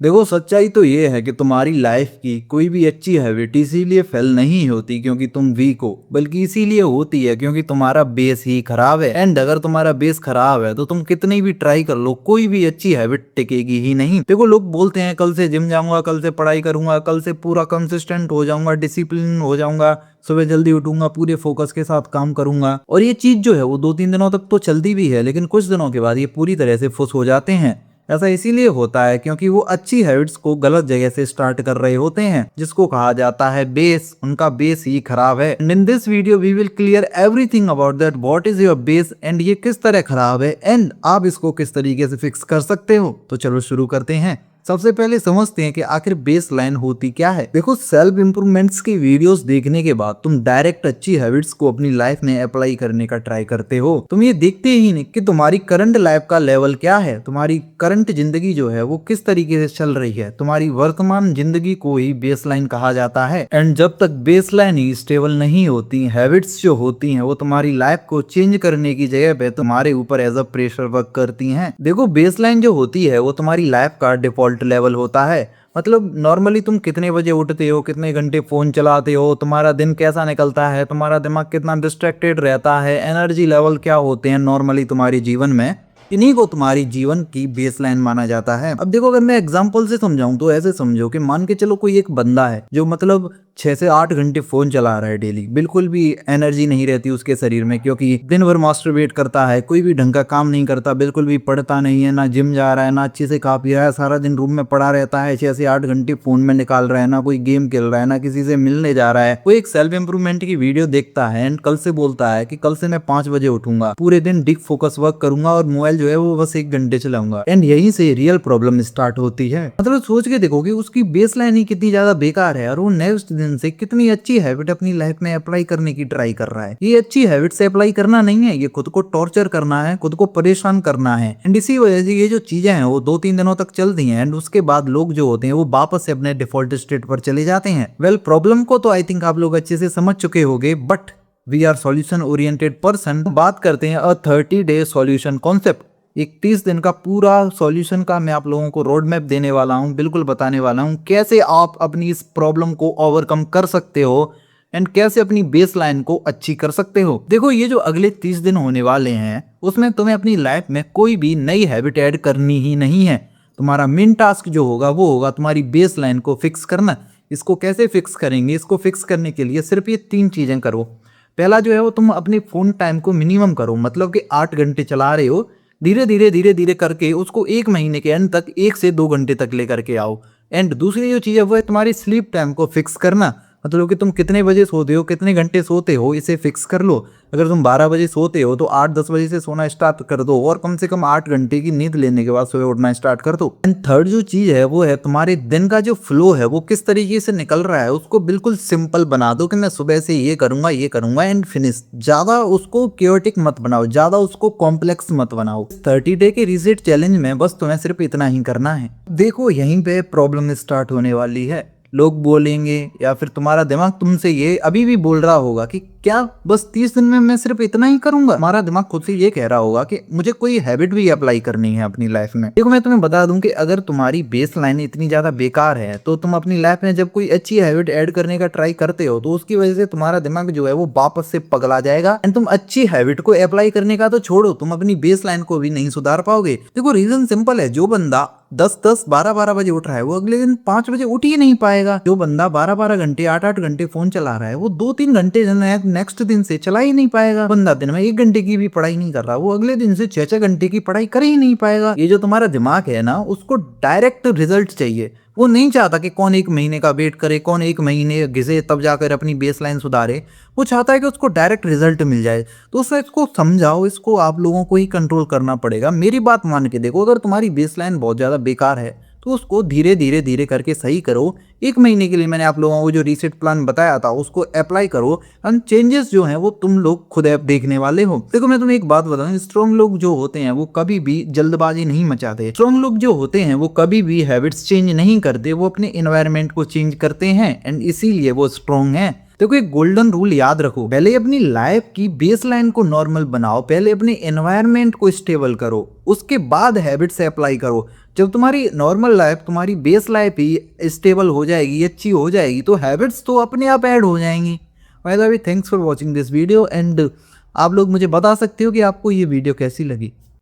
देखो सच्चाई तो ये है कि तुम्हारी लाइफ की कोई भी अच्छी हैबिट इसीलिए फेल नहीं होती क्योंकि तुम वीक हो, बल्कि इसीलिए होती है क्योंकि तुम्हारा बेस ही खराब है। एंड अगर तुम्हारा बेस खराब है तो तुम कितनी भी ट्राई कर लो, कोई भी अच्छी हैबिट टिकेगी ही नहीं। देखो लोग बोलते हैं कल से जिम जाऊंगा, कल से पढ़ाई करूंगा, कल से पूरा कंसिस्टेंट हो जाऊंगा, डिसिप्लिन हो जाऊंगा, सुबह जल्दी उठूंगा, पूरे फोकस के साथ काम करूंगा। और ये चीज जो है वो 2-3 दिनों तक तो चलती भी है, लेकिन कुछ दिनों के बाद ये पूरी तरह से फुस हो जाते हैं। ऐसा इसीलिए होता है क्योंकि वो अच्छी हैबिट्स को गलत जगह से स्टार्ट कर रहे होते हैं, जिसको कहा जाता है बेस। उनका बेस ही खराब है। And in this video we will clear everything about that what is your base and ये किस तरह खराब है एंड आप इसको किस तरीके से फिक्स कर सकते हो। तो चलो शुरू करते हैं। सबसे पहले समझते हैं कि आखिर बेस लाइन होती क्या है। देखो सेल्फ इंप्रूवमेंट्स की वीडियोस देखने के बाद तुम डायरेक्ट अच्छी हैबिट्स को अपनी लाइफ में अप्लाई करने का ट्राई करते हो। तुम ये देखते ही नहीं कि तुम्हारी करंट लाइफ का लेवल क्या है, तुम्हारी करंट जिंदगी जो है वो किस तरीके से चल रही है। तुम्हारी वर्तमान जिंदगी को ही बेस लाइन कहा जाता है। एंड जब तक बेस लाइन ही स्टेबल नहीं होती, हैबिट्स जो होती हैं वो तुम्हारी लाइफ को चेंज करने की जगह पे तुम्हारे ऊपर एज अ प्रेशर वर्क करती हैं। देखो बेस लाइन जो होती है वो तुम्हारी लाइफ का डिफॉल्ट लेवल होता है। मतलब नॉर्मली तुम कितने बजे उठते हो, कितने घंटे फोन चलाते हो, तुम्हारा दिन कैसा निकलता है, तुम्हारा दिमाग कितना डिस्ट्रैक्टेड रहता है, एनर्जी लेवल क्या होते हैं नॉर्मली तुम्हारे जीवन में, इन्हीं को तुम्हारी जीवन की बेसलाइन माना जाता है। अब देखो अगर मैं एग्जांपल से समझाऊं तो ऐसे समझो कि मान के चलो कोई एक बंदा है जो मतलब 6 से 8 घंटे फोन चला रहा है डेली, बिल्कुल भी एनर्जी नहीं रहती उसके शरीर में क्योंकि दिन भर मास्टरबेट करता है, कोई भी ढंग का काम नहीं करता, बिल्कुल भी पढ़ता नहीं है, ना जिम जा रहा है, ना अच्छे से खा पी रहा है, सारा दिन रूम में पड़ा रहता है, 6 से 8 घंटे फोन में निकाल रहा है, ना कोई गेम खेल रहा है, ना किसी से मिलने जा रहा है। वो एक सेल्फ इंप्रूवमेंट की वीडियो देखता है एंड कल से बोलता है कि कल से मैं 5 बजे उठूंगा, पूरे दिन डीप फोकस वर्क करूंगा और मोबाइल जो है वो बस 1 घंटे चलाऊंगा। एंड यहीं से रियल प्रॉब्लम स्टार्ट होती है। मतलब सोच के देखो कि उसकी बेस लाइन ही कितनी ज्यादा बेकार है और वो नेक्स्ट दिन से कितनी अच्छी हैबिट अपनी लाइफ में अप्लाई करने की ट्राई कर रहा है। ये अच्छी हैबिट से अप्लाई करना नहीं है, ये खुद को टॉर्चर करना है, खुद को परेशान करना है। एंड इसी वजह से ये जो चीजें हैं वो 2-3 दिनों तक चलती हैं एंड उसके बाद लोग जो होते हैं वो वापस से अपने डिफॉल्ट स्टेट पर चले जाते हैं। वेल प्रॉब्लम को तो आई थिंक आप लोग अच्छे से समझ चुके होंगे, but we are solution oriented person. बात करते हैं अ 30-day सॉल्यूशन कॉन्सेप्ट। एक 30 दिन का पूरा सॉल्यूशन का मैं आप लोगों को रोड मैप देने वाला हूं, बिल्कुल बताने वाला हूं कैसे आप अपनी इस प्रॉब्लम को ओवरकम कर सकते हो एंड कैसे अपनी बेस लाइन को अच्छी कर सकते हो। देखो ये जो अगले 30 दिन होने वाले हैं उसमें तुम्हें अपनी लाइफ में कोई भी नई हैबिट ऐड करनी ही नहीं है। तुम्हारा मेन टास्क जो होगा वो होगा तुम्हारी बेस लाइन को फिक्स करना। इसको कैसे फिक्स करेंगे? इसको फिक्स करने के लिए सिर्फ ये 3 चीजें करो। पहला जो है वो तुम अपने फोन टाइम को मिनिमम करो, मतलब कि 8 घंटे चला रहे हो, धीरे धीरे करके उसको 1 महीने के एंड तक 1 से 2 घंटे तक लेकर के आओ। एंड दूसरी जो चीज़ है वो है तुम्हारी स्लीप टाइम को फिक्स करना। मतलब कि तुम कितने बजे सोते हो, कितने घंटे सोते हो, इसे फिक्स कर लो। अगर तुम 12 बजे सोते हो तो 8-10 बजे से सोना स्टार्ट कर दो और कम से कम 8 घंटे की नींद लेने के बाद सुबह उठना स्टार्ट कर दो। एंड थर्ड जो चीज है वो है तुम्हारे दिन का जो फ्लो है वो किस तरीके से निकल रहा है उसको बिल्कुल सिंपल बना दो कि मैं सुबह से ये करूंगा एंड फिनिश। ज्यादा उसको क्योटिक मत बनाओ, ज्यादा उसको कॉम्प्लेक्स मत बनाओ। 30 डे के रीसेट चैलेंज में बस तुम्हें सिर्फ इतना ही करना है। देखो यहीं पे प्रॉब्लम स्टार्ट होने वाली है। लोग बोलेंगे या फिर तुम्हारा दिमाग तुमसे ये अभी भी बोल रहा होगा कि क्या बस 30 दिन में मैं सिर्फ इतना ही करूंगा। हमारा दिमाग खुद से ये कह रहा होगा कि मुझे कोई हैबिट भी अप्लाई करनी है अपनी लाइफ में। देखो मैं तुम्हें बता दूं कि अगर तुम्हारी बेस लाइन इतनी ज्यादा बेकार है तो तुम अपनी लाइफ में जब कोई अच्छी हैबिट ऐड करने का ट्राई करते हो तो उसकी वजह से तुम्हारा दिमाग जो है वो वापस से पगला जाएगा एंड तुम अच्छी हैबिट को अप्लाई करने का तो छोड़ो, तुम अपनी बेस लाइन को भी नहीं सुधार पाओगे। देखो रीजन सिंपल है, जो बंदा 10-10, 12-12 बजे उठ रहा है वो अगले दिन 5 बजे उठ ही नहीं पाएगा। जो बंदा 12-12 घंटे 8-8 घंटे फोन चला रहा है वो 2-3 घंटे नेक्स्ट दिन से चला ही नहीं पाएगा। बंदा दिन में 1 घंटे की भी पढ़ाई नहीं कर रहा वो अगले दिन से 6-6 घंटे की पढ़ाई कर ही नहीं पाएगा। ये जो तुम्हारा दिमाग है ना उसको डायरेक्ट रिजल्ट चाहिए। वो नहीं चाहता कि कौन 1 महीने का वेट करे, कौन 1 महीने घिसे तब जाकर अपनी बेस लाइन सुधारे। वो चाहता है कि उसको डायरेक्ट रिजल्ट मिल जाए। तो उससे इसको समझाओ, इसको आप लोगों को ही कंट्रोल करना पड़ेगा। मेरी बात मान के देखो, अगर तुम्हारी बेस लाइन बहुत ज्यादा बेकार है तो उसको धीरे धीरे करके सही करो। 1 महीने के लिए मैंने आप लोगों को जो रीसेट प्लान बताया था उसको अप्लाई करो एंड चेंजेस जो हैं वो तुम लोग खुद ऐप देखने वाले हो। देखो मैं तुम्हें एक बात बताऊं, स्ट्रॉन्ग लोग जो होते हैं वो कभी भी जल्दबाजी नहीं मचाते। स्ट्रॉन्ग लोग जो होते हैं वो कभी भी हैबिट्स चेंज नहीं करते, वो अपने एनवायरनमेंट को चेंज करते हैं एंड इसीलिए वो स्ट्रॉन्ग है। देखो एक गोल्डन रूल याद रखो, पहले अपनी लाइफ की बेसलाइन को नॉर्मल बनाओ, पहले अपने एनवायरनमेंट को स्टेबल करो, उसके बाद हैबिट से अप्लाई करो। जब तुम्हारी नॉर्मल लाइफ, तुम्हारी बेस लाइफ ही स्टेबल हो जाएगी, अच्छी हो जाएगी, तो हैबिट्स तो अपने आप ऐड हो जाएंगी। By the way, thanks for watching this video and आप लोग मुझे बता सकते हो कि आपको ये वीडियो कैसी लगी।